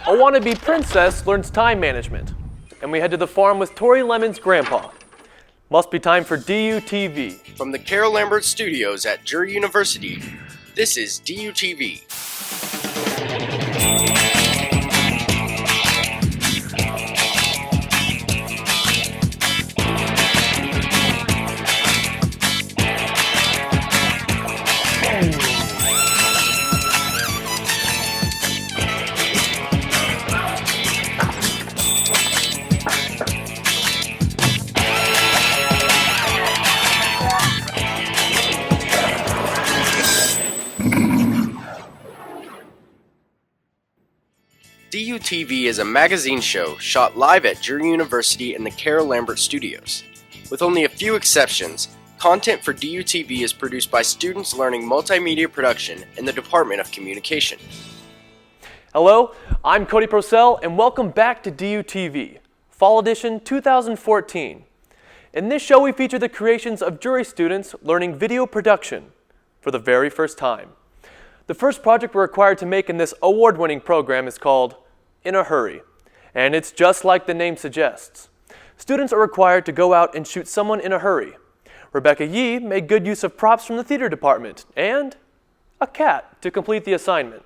A wannabe princess learns time management. And we head to the farm with Tori Lemon's grandpa. Must be time for DUTV. From the Carol Lambert Studios at Drury University, this is DUTV. DUTV is a magazine show shot live at Drury University in the Carol Lambert Studios. With only a few exceptions, content for DUTV is produced by students learning multimedia production in the Department of Communication. Hello, I'm Cody Procell and welcome back to DUTV, Fall Edition 2014. In this show we feature the creations of Drury students learning video production for the very first time. The first project we're required to make in this award-winning program is called In a Hurry, and it's just like the name suggests. Students are required to go out and shoot someone in a hurry. Rebecca Yee made good use of props from the theater department and a cat to complete the assignment.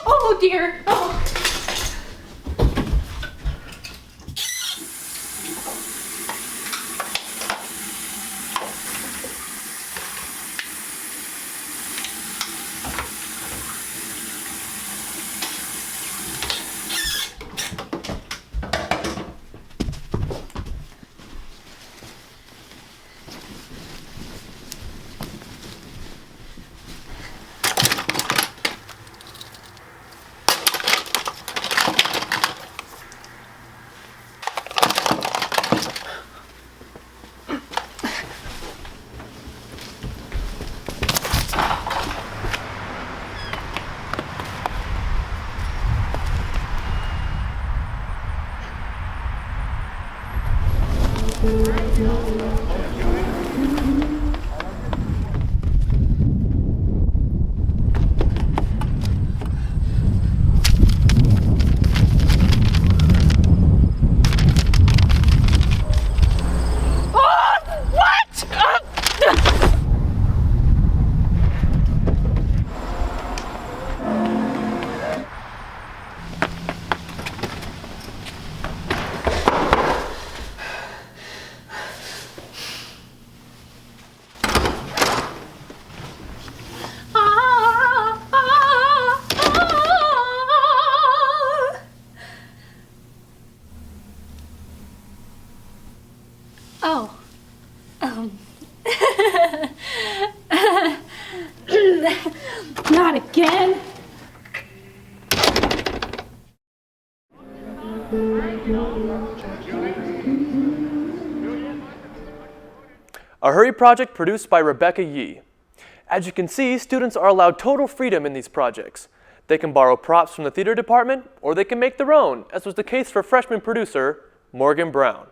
Oh dear. Oh. Not again. A Hurry project produced by Rebecca Yee. As you can see, students are allowed total freedom in these projects. They can borrow props from the theater department, or they can make their own, as was the case for freshman producer Morgan Brown.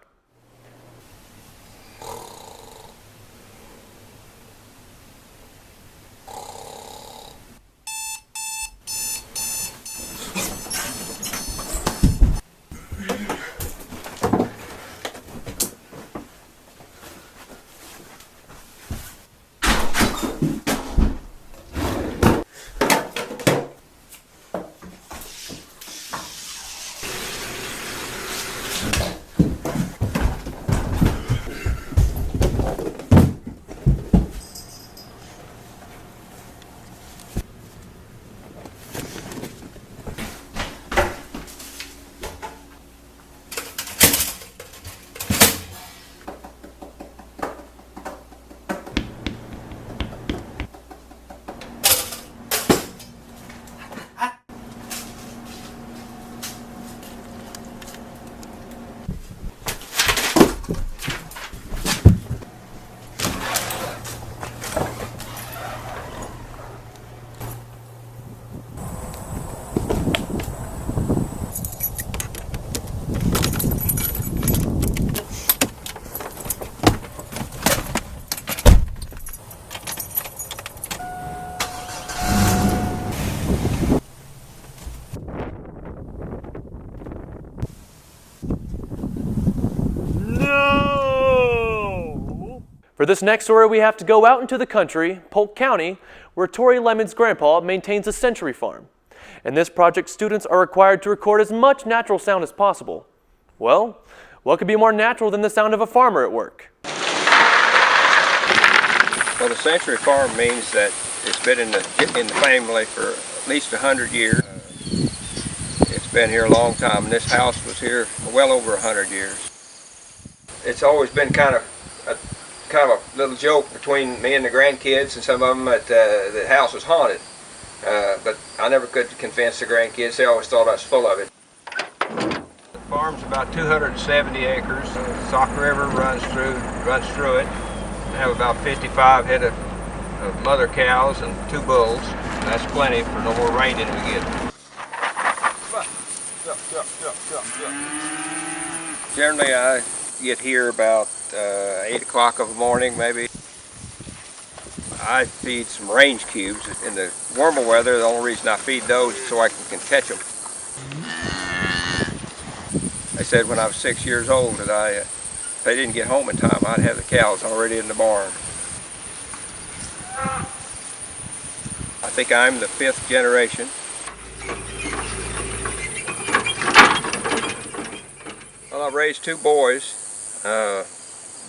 For this next story, we have to go out into the country, Polk County, where Tori Lemon's grandpa maintains a century farm. In this project, students are required to record as much natural sound as possible. Well, what could be more natural than the sound of a farmer at work? Well, the century farm means that it's been in the family for at least 100 years. It's been here a long time, and this house was here well over 100 years. It's always been kind of a little joke between me and the grandkids, and some of them that the house was haunted. But I never could convince the grandkids. They always thought I was full of it. The farm's about 270 acres. The Sauk River runs through it. We have about 55 head of mother cows and 2 bulls. That's plenty for no more rain than we get. Generally, I get here about 8 o'clock of the morning, maybe. I feed some range cubes. In the warmer weather, the only reason I feed those is so I can catch them. I said when I was 6 years old that if they didn't get home in time, I'd have the cows already in the barn. I think I'm the 5th generation. Well, I've raised 2 boys.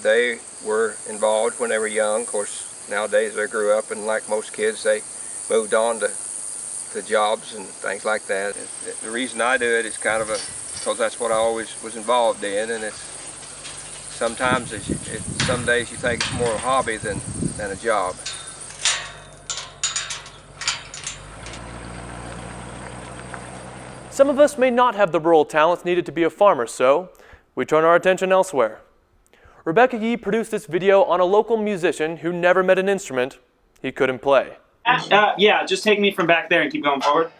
They were involved when they were young. Of course, nowadays they grew up, and like most kids, they moved on to jobs and things like that. The reason I do it is kind of because that's what I always was involved in, and it's sometimes some days you think it's more a hobby than a job. Some of us may not have the rural talents needed to be a farmer, so we turn our attention elsewhere. Rebecca Yee produced this video on a local musician who never met an instrument he couldn't play. Yeah, just take me from back there and keep going forward.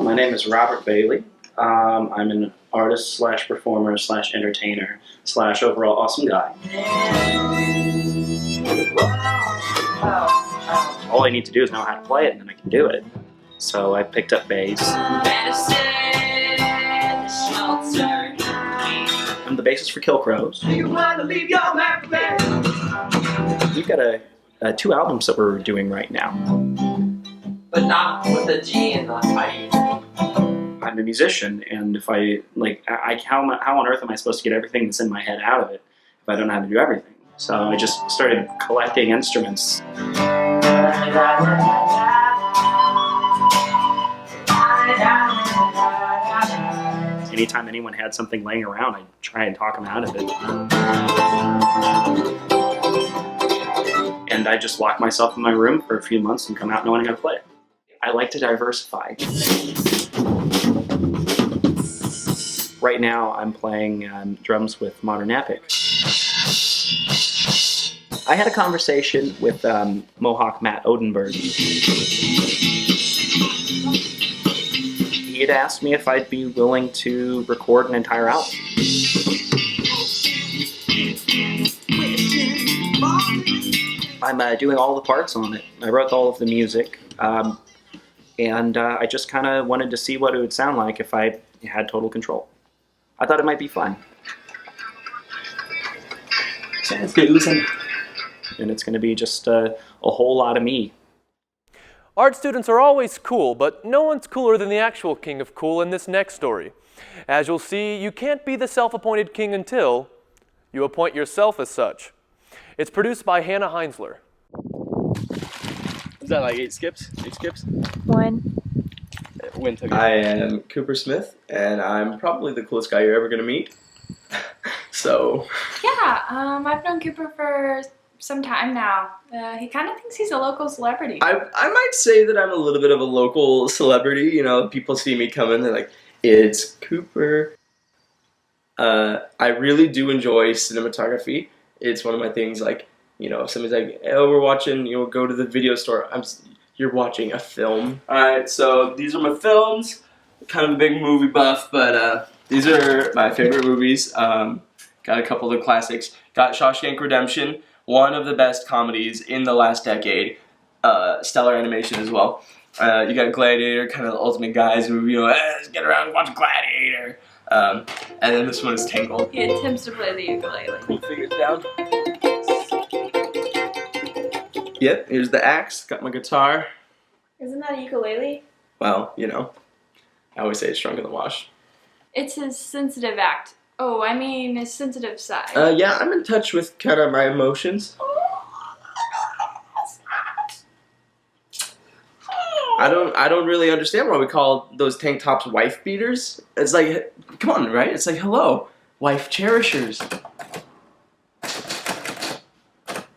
My name is Robert Bailey. I'm an artist / performer / entertainer / overall awesome guy. All I need to do is know how to play it, and then I can do it. So I picked up bass. I'm the bassist for Kill Crows. We've got 2 albums that we're doing right now. But not with a G in the I. I'm a musician, and if how on earth am I supposed to get everything that's in my head out of it if I don't know how to do everything? So I just started collecting instruments. Anytime anyone had something laying around, I'd try and talk them out of it. And I just lock myself in my room for a few months and come out knowing how to play it. I like to diversify. Right now, I'm playing drums with Modern Epic. I had a conversation with Mohawk Matt Odenberg. He had asked me if I'd be willing to record an entire album. I'm doing all the parts on it. I wrote all of the music, and I just kind of wanted to see what it would sound like if I had total control. I thought it might be fun. So let's get loosened. And it's going to be just a whole lot of me. Art students are always cool, but no one's cooler than the actual king of cool in this next story. As you'll see, you can't be the self-appointed king until you appoint yourself as such. It's produced by Hannah Heinzler. Is that like 8 skips? 8 skips? 1. When took it? I am Cooper Smith, and I'm probably the coolest guy you're ever going to meet. So... Yeah, I've known Cooper for some time now. He kind of thinks he's a local celebrity. I might say that I'm a little bit of a local celebrity. You know, people see me coming, they're like, it's Cooper. I really do enjoy cinematography. It's one of my things, like, you know, if somebody's like, oh, we're watching, you know, go to the video store. You're watching a film. Alright, so these are my films. Kind of a big movie buff, but these are my favorite movies. Got a couple of classics. Got Shawshank Redemption, one of the best comedies in the last decade. Stellar animation as well. You got Gladiator, kind of the ultimate guys movie. You know, let's get around and watch Gladiator. And then this one is Tangled. He attempts to play the ukulele. Pull fingers down. Yep, here's the axe. Got my guitar. Isn't that a ukulele? Well, you know, I always say it's shrunk in the wash. It's his sensitive act. Oh, I mean his sensitive side. Yeah, I'm in touch with kind of my emotions. I don't really understand why we call those tank tops wife beaters. It's like, come on, right? It's like, hello, wife cherishers.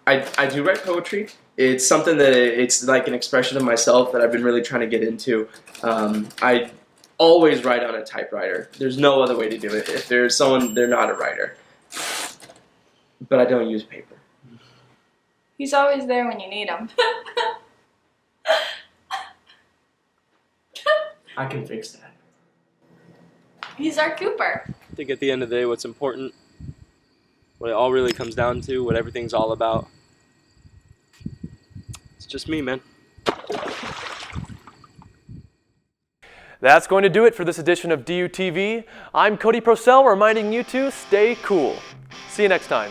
I do write poetry. It's something that it's like an expression of myself that I've been really trying to get into. I always write on a typewriter. There's no other way to do it. If there's someone, they're not a writer. But I don't use paper. He's always there when you need him. I can fix that. He's our Cooper. I think at the end of the day, what's important, what it all really comes down to, what everything's all about, it's just me, man. That's going to do it for this edition of DUTV. I'm Cody Procell, reminding you to stay cool. See you next time.